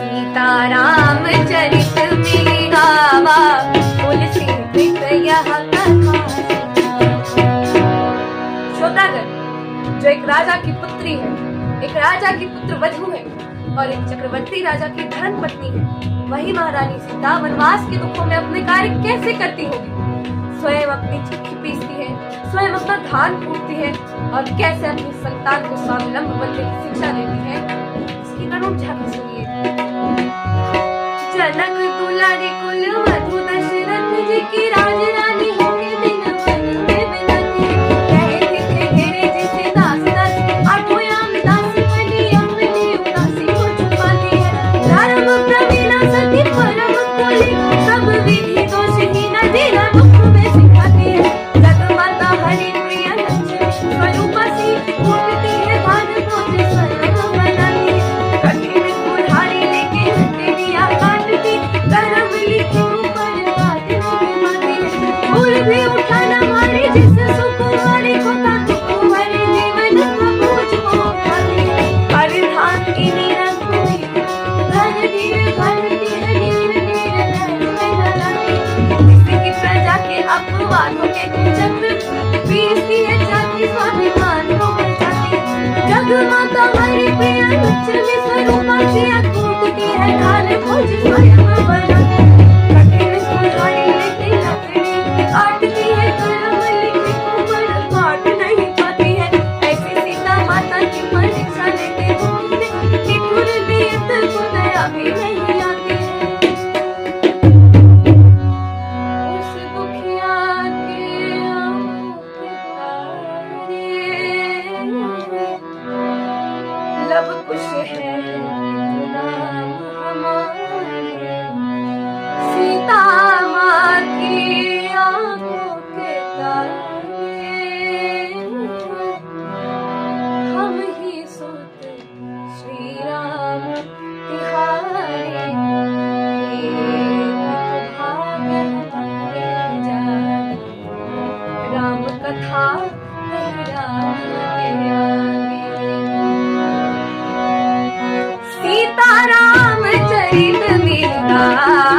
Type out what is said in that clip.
सीताराम चरित में गावा, तुलसी प्रीत यह कथा। श्रोतागण, जो एक राजा की पुत्री है, एक राजा की पुत्र वधू है और एक चक्रवर्ती राजा की धर्म पत्नी है, वही महारानी सीता वनवास के दुखों में अपने कार्य कैसे करती होगी? स्वयं अपनी चक्की पीसती है, स्वयं अपना धान कूटती है और कैसे अपनी संतान को स्वावलंब बनने की शिक्षा देती है, इसकी करुण झांकी सुनिए। जनक दुलारी कुल मधु दशरथ जी की राजरानी होके दिन वन में बिताती, कहते थे घेरे जिसे दास दास, आठों याम दासी बनी अपनी उदासी को छुपाती है। धर्म प्रवीणा सती परम कुली, सब विधि दोषहीन जिला मुख में सिखाती है। जगमाता हरि प्रिय लक्ष्मी स्वरूपा सी, उठती है भान भोज स्वयं बनाती है। कठिन कुल्हाड़ी लेके हथेलियां काटती, कर्म लिखी ऊपर बात नहीं मानती है। फूल भी उठाना मारे जिस सुख वाली को, ताकि तुम्हारे जीवन का बोझ को उठाती है। हर धान की नीरव हुई धन धीरे भरती है, नीर नीर नहर में डलाती। किसी की प्रजा के अपवादों के चक्र पीसती है, जाति स्वाभिमान को बचाती। जगमाता हरि प्रिय लक्ष्मी स्वरूपा सी, कूटती है ढाल भोज स्वयं बनाती। कठिन कुल्हाड़ी लेके लकड़ी काटती है, कर्म लिखी ऊपर काट नहीं पाती है। ऐसी सीता माता की परीक्षा लेके घूमते, निठुर नियत को दया भी नहीं आती है। उस दुखिया के आंखों के तारे, लब कुश है नाम हमारे। सीता माँ की आंखों के तारे, हम ही सुत श्री राम तिहारे। भाग्य हमारे जागे, राम कथा कही राम के आगे। सीताराम चरित में गावा,